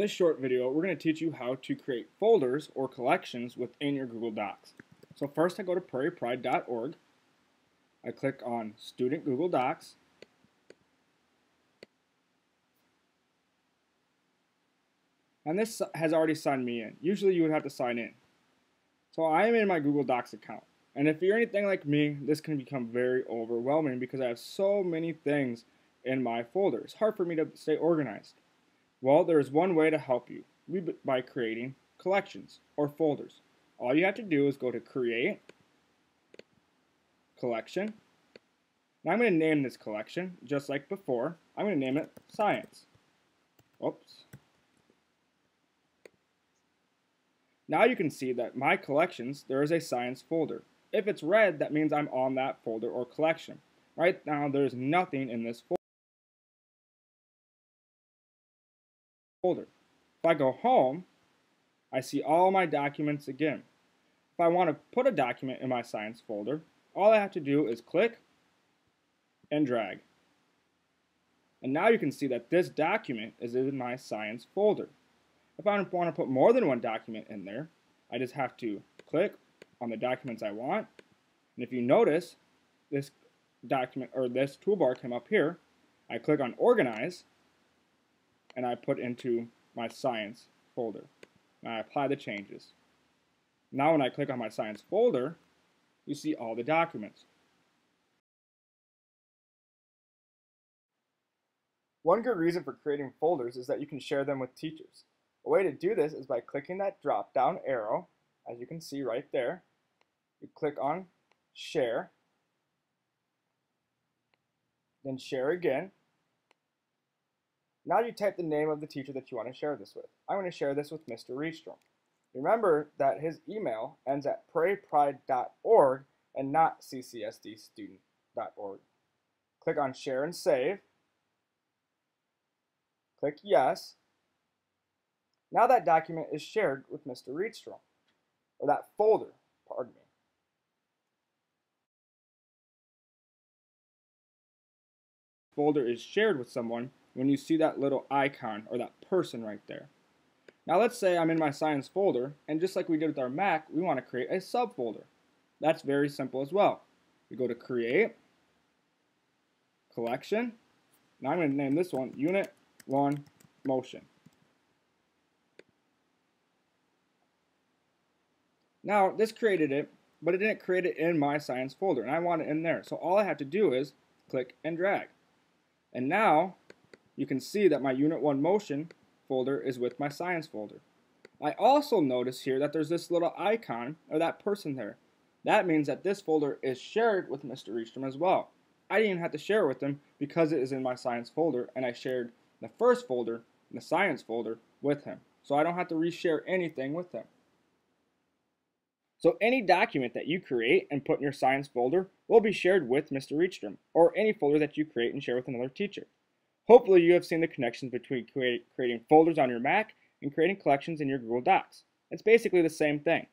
this short video, we're going to teach you how to create folders or collections within your Google Docs. So first I go to prairiepride.org. I click on Student Google Docs. And this has already signed me in. Usually you would have to sign in. So I am in my Google Docs account. And if you're anything like me, this can become very overwhelming because I have so many things in my folder. It's hard for me to stay organized. Well, there is one way to help you by creating collections or folders. All you have to do is go to Create, Collection. Now I'm going to name this collection just like before. I'm going to name it Science. Oops. Now you can see that my collections, there is a science folder. If it's red, that means I'm on that folder or collection. Right now, there's nothing in this folder. If I go home, I see all my documents again. If I want to put a document in my science folder, all I have to do is click and drag. And now you can see that this document is in my science folder. If I want to put more than one document in there, I just have to click on the documents I want. And if you notice, this document or this toolbar came up here. I click on Organize, and I put into my Science folder. And I apply the changes. Now when I click on my Science folder, you see all the documents. One good reason for creating folders is that you can share them with teachers. A way to do this is by clicking that drop-down arrow, as you can see right there. You click on Share, then Share again. Now you type the name of the teacher that you want to share this with. I'm going to share this with Mr. Riedstrom. Remember that his email ends at prairiepride.org and not ccsdstudent.org. Click on Share and Save. Click Yes. Now that document is shared with Mr. Riedstrom, or that folder, pardon me. Folder is shared with someone when you see that little icon or that person right there. Now let's say I'm in my science folder, and just like we did with our Mac, we want to create a subfolder. That's very simple as well. We go to Create, Collection. Now I'm going to name this one Unit 1 Motion. Now this created it, but it didn't create it in my science folder, and I want it in there. So all I have to do is click and drag. And now you can see that my Unit 1 Motion folder is with my science folder. I also notice here that there's this little icon or that person there. That means that this folder is shared with Mr. Riedstrom as well. I didn't even have to share it with him because it is in my science folder, and I shared the first folder, the science folder, with him. So I don't have to reshare anything with him. So any document that you create and put in your science folder will be shared with Mr. Riedstrom, or any folder that you create and share with another teacher. Hopefully you have seen the connections between creating folders on your Mac and creating collections in your Google Docs. It's basically the same thing.